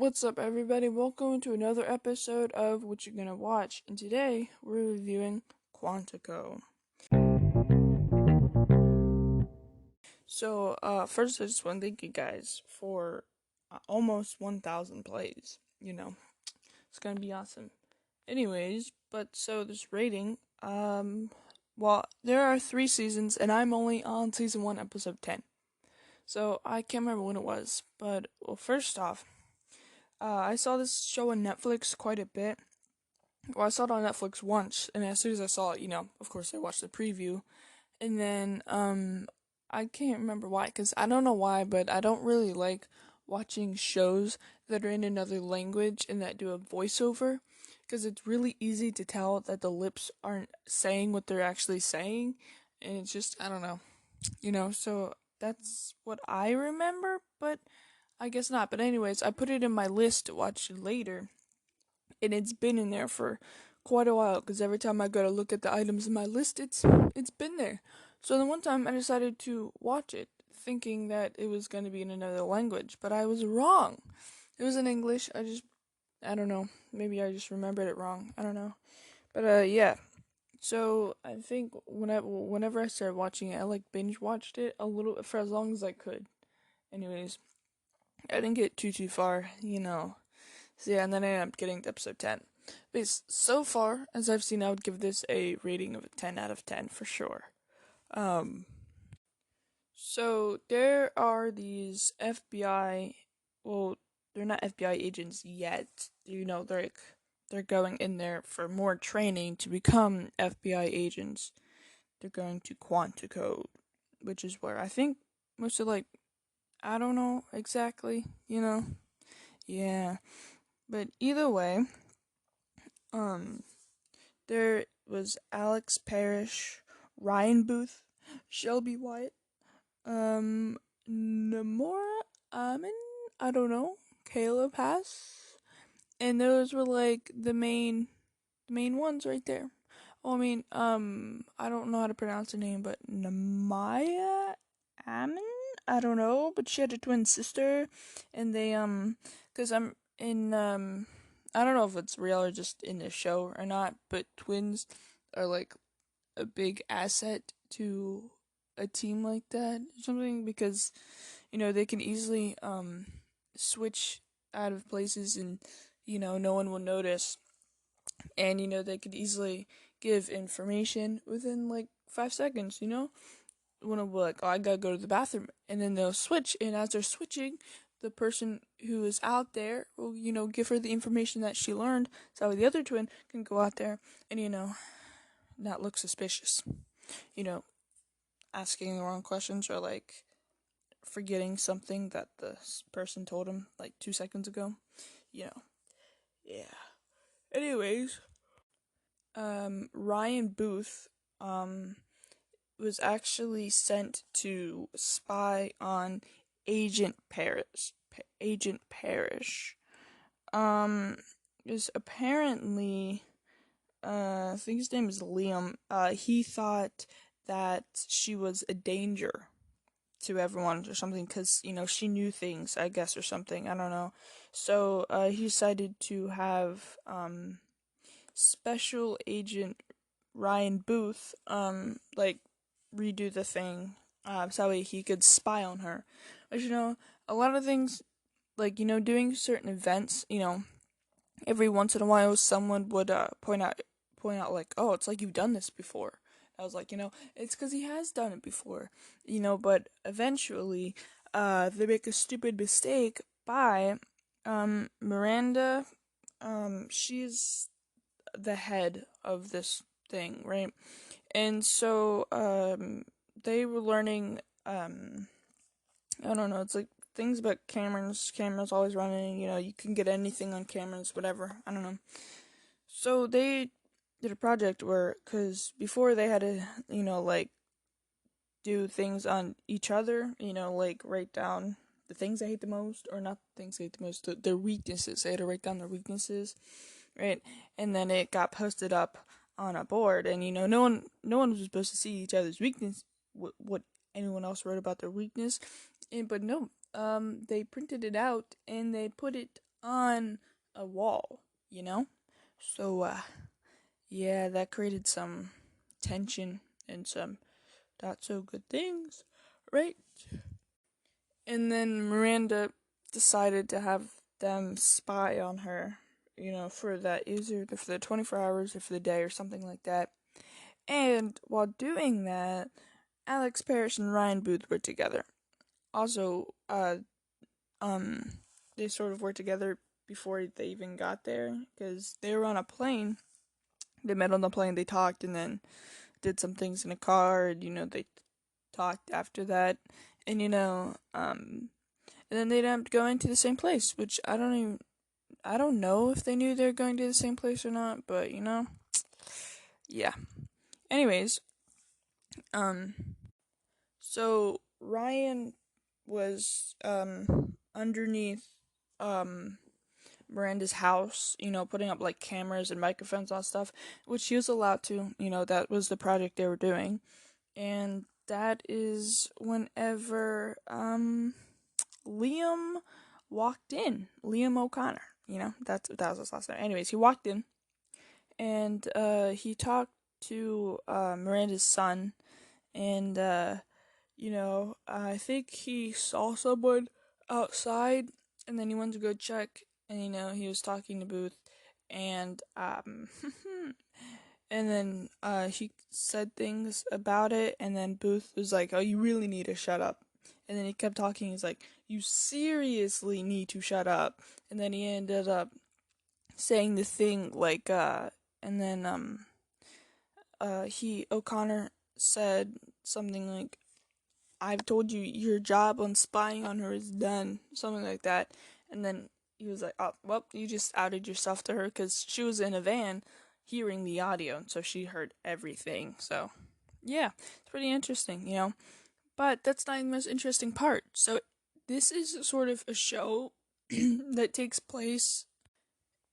What's up, everybody? Welcome to another episode of What You're Gonna Watch, and today we're reviewing Quantico. First, I just want to thank you guys for almost 1,000 plays. It's gonna be awesome. Anyways, this rating, well, there are 3 seasons, and I'm only on season 1, episode 10. So, I can't remember when it was, but, first off, I saw this show on Netflix quite a bit. Well, I saw it on Netflix once, and as soon as I saw it, of course I watched the preview, and then, I can't remember why, because I don't know why, but I don't really like watching shows that are in another language and that do a voiceover, because it's really easy to tell that the lips aren't saying what they're actually saying, and it's just, I don't know, so that's what I remember, but I guess not. But anyways, I put it in my list to watch later, and it's been in there for quite a while, because every time I go to look at the items in my list, it's been there. So then one time I decided to watch it, thinking that it was going to be in another language, but I was wrong. It was in English. I don't know. Maybe I just remembered it wrong. I don't know. But yeah. So I think whenever I started watching it, I binge watched it a little for as long as I could. Anyways, I didn't get too far. So yeah, and then I ended up getting to episode 10. But so far, as I've seen, I would give this a rating of a 10 out of 10 for sure. Um, so there are these FBI, well, they're not FBI agents yet. They're going in there for more training to become FBI agents. They're going to Quantico, which is where I think most of I don't know exactly. Yeah. But either way, um, there was Alex Parrish, Ryan Booth, Shelby Wyatt, Namora Amin, I don't know, Caleb Haas, and those were the main ones right there. Oh, I don't know how to pronounce her name, but Namaya Amin, I don't know, but she had a twin sister, and cause I'm in, I don't know if it's real or just in the show or not, but twins are a big asset to a team like that or something, because they can easily switch out of places, and no one will notice, and they could easily give information within 5 seconds. One will be like, oh, I gotta go to the bathroom, and then they'll switch, and as they're switching, the person who is out there will give her the information that she learned, so the other twin can go out there and not look suspicious, you know asking the wrong questions, or forgetting something that the person told him 2 seconds ago. you know yeah. Anyways, Ryan Booth was actually sent to spy on Agent Parrish. Agent Parrish. Is apparently, I think his name is Liam. He thought that she was a danger to everyone or something, because she knew things, I guess, or something. I don't know. So he decided to have Special Agent Ryan Booth redo the thing, so he could spy on her. But a lot of things, doing certain events, every once in a while someone would point out oh, it's like you've done this before. I was like, it's because he has done it before, but eventually they make a stupid mistake by Miranda. She's the head of this thing, right? And so they were learning, I don't know, it's things about cameras always running, you can get anything on cameras, whatever, I don't know. So they did a project where, because before they had to, do things on each other, write down the things they hate the most, or not the things they hate the most, their weaknesses. They had to write down their weaknesses, right? And then it got posted up on a board, and no one was supposed to see each other's weakness, what anyone else wrote about their weakness, but no, they printed it out and they put it on a wall, you know? So, yeah, that created some tension and some not so good things, right? And then Miranda decided to have them spy on her, for that either for the 24 hours or for the day or something like that. And while doing that, Alex Parrish and Ryan Booth were together. Also, um, they sort of were together before they even got there because they were on a plane. They met on the plane, they talked, and then did some things in a car, and they talked after that, and and then they ended up going to the same place, which I don't know if they knew they were going to the same place or not, but yeah. Anyways, um, so Ryan was underneath Miranda's house, putting up like cameras and microphones on stuff, which he was allowed to. That was the project they were doing, and that is whenever Liam walked in. Liam O'Connor. That was his last name. Anyways, he walked in and he talked to Miranda's son, and I think he saw someone outside, and then he went to go check, and he was talking to Booth, and and then he said things about it, and then Booth was like, "Oh, you really need to shut up." And then he kept talking. He's like, "You seriously need to shut up." And then he ended up saying the thing like, and then O'Connor said something like, "I've told you your job on spying on her is done," something like that. And then he was like, "Oh, well, you just outed yourself to her," because she was in a van hearing the audio, and so she heard everything. So, yeah, it's pretty interesting, But that's not the most interesting part. So, this is sort of a show that takes place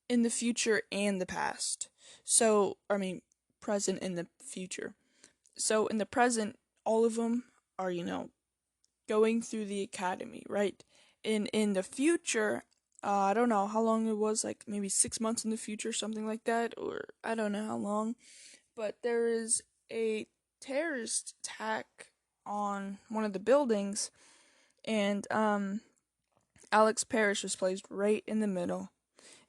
in the future and the past. So, I mean, present and the future. So, in the present, all of them are, going through the academy, right? In the future, I don't know how long it was, like maybe 6 months in the future, something like that, or I don't know how long. But there is a terrorist attack on one of the buildings, and Alex Parrish was placed right in the middle,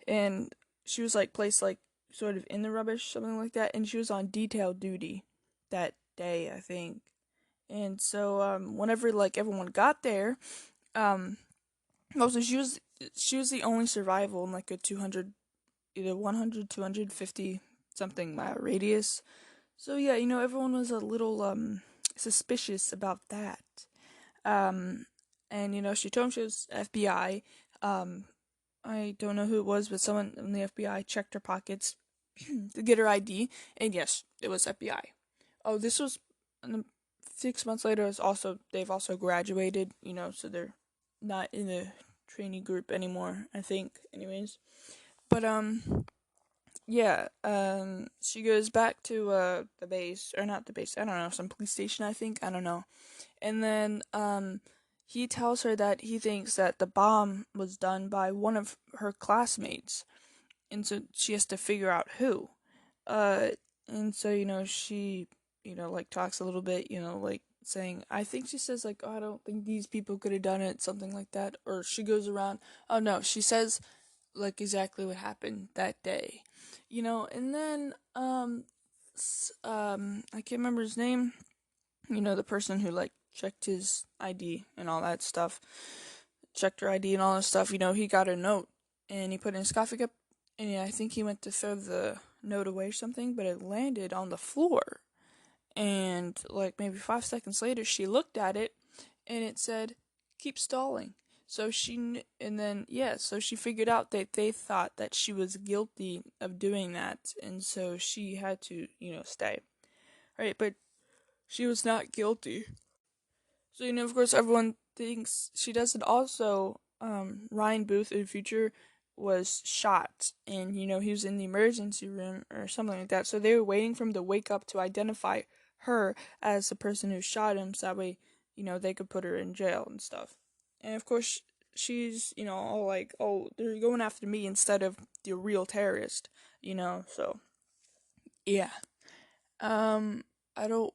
and she was like placed like sort of in the rubbish, something like that, and she was on detail duty that day, I think. And so whenever like everyone got there, um also she was the only survival in like a 200, either 100, 250 something mile radius. So yeah, everyone was a little suspicious about that. Um and she told him she was FBI. I don't know who it was, but someone in the FBI checked her pockets to get her ID, and yes, it was FBI. Oh, this was 6 months later. They've also graduated, so they're not in the trainee group anymore, I think. Anyways, but yeah, she goes back to the base, or not the base. I don't know, some police station, I think. I don't know. And then he tells her that he thinks that the bomb was done by one of her classmates, and so she has to figure out who. Uh, and so she like talks a little bit, like saying, I think she says like, "Oh, I don't think these people could have done it," something like that, or she goes around. Oh no, she says like exactly what happened that day, and then I can't remember his name. The person who like checked his ID and all that stuff, checked her ID and all that stuff. He got a note and he put it in his coffee cup, and I think he went to throw the note away or something, but it landed on the floor. And like maybe 5 seconds later, she looked at it, and it said, "Keep stalling." So so she figured out that they thought that she was guilty of doing that, and so she had to, stay. Right, but she was not guilty. So, of course, everyone thinks she does it. Also, Ryan Booth in the future was shot, and, he was in the emergency room or something like that. So they were waiting for him to wake up to identify her as the person who shot him, so that way, they could put her in jail and stuff. And, of course, she's, all like, oh, they're going after me instead of the real terrorist, so, yeah. I don't,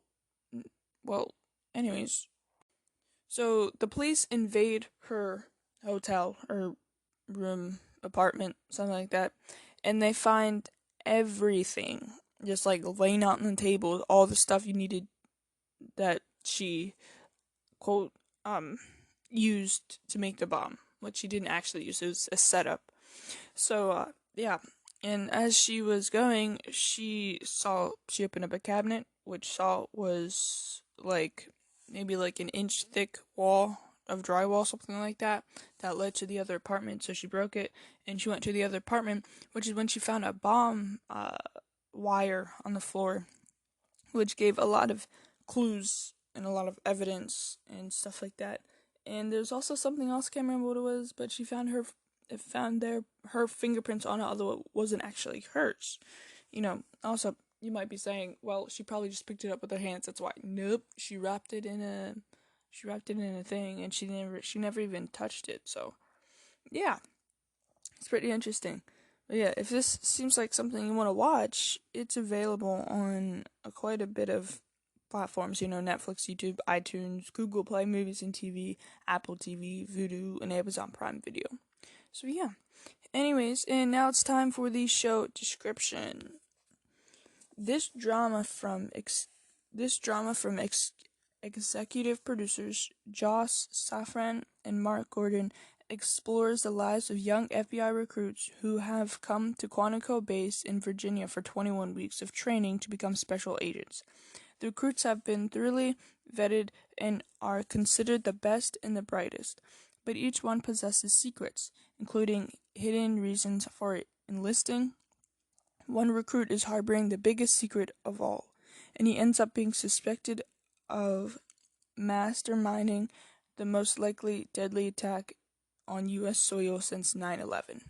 well, anyways, so the police invade her hotel, or room, apartment, something like that, and they find everything just like laying out on the table, all the stuff you needed that she quote used to make the bomb, which she didn't actually use. It was a setup. So yeah, and as she was going, she opened up a cabinet, which was like maybe like an inch thick wall of drywall, something like that, that led to the other apartment. So she broke it, and she went to the other apartment, which is when she found a bomb wire on the floor, which gave a lot of clues and a lot of evidence and stuff like that. And there's also something else, can't remember what it was, but she found her fingerprints on it, although it wasn't actually hers. Also, you might be saying, well, she probably just picked it up with her hands, that's why. Nope, she wrapped it in a thing, and she never even touched it. So yeah, it's pretty interesting. But yeah, if this seems like something you want to watch, it's available on quite a bit of platforms, Netflix, YouTube, iTunes, Google Play Movies and TV, Apple TV, Vudu, and Amazon Prime Video. So yeah. Anyways, and now it's time for the show description. This drama from executive producers Joss Safran and Mark Gordon explores the lives of young FBI recruits who have come to Quantico base in Virginia for 21 weeks of training to become special agents. The recruits have been thoroughly vetted and are considered the best and the brightest, but each one possesses secrets, including hidden reasons for enlisting. One recruit is harboring the biggest secret of all, and he ends up being suspected of masterminding the most likely deadly attack on U.S. soil since 9/11.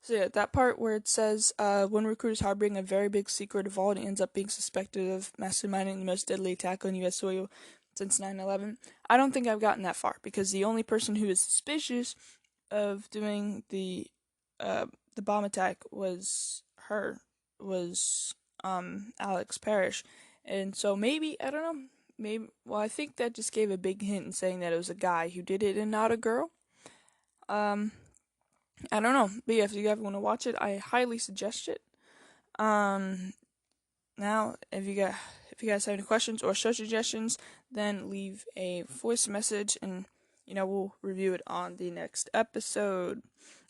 So yeah, that part where it says one recruit is harboring a very big secret of all and ends up being suspected of masterminding the most deadly attack on U.S. soil since 9/11. I don't think I've gotten that far, because the only person who is suspicious of doing the bomb attack was Alex Parrish, and so maybe, I don't know, I think that just gave a big hint in saying that it was a guy who did it and not a girl. I don't know, but yeah, if you guys want to watch it, I highly suggest it. Now, if you guys have any questions or show suggestions, then leave a voice message, and we'll review it on the next episode.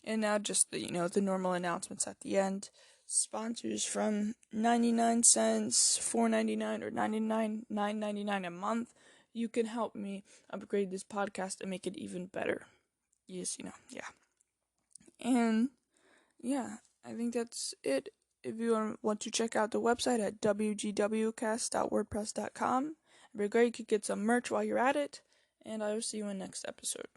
And now, just the normal announcements at the end. Sponsors from 99 cents, $4.99, or $9.99 a month. You can help me upgrade this podcast and make it even better. Yes, yeah. And yeah, I think that's it. If you want to check out the website at wgwcast.wordpress.com, it'd be great. You could get some merch while you're at it, and I will see you in the next episode.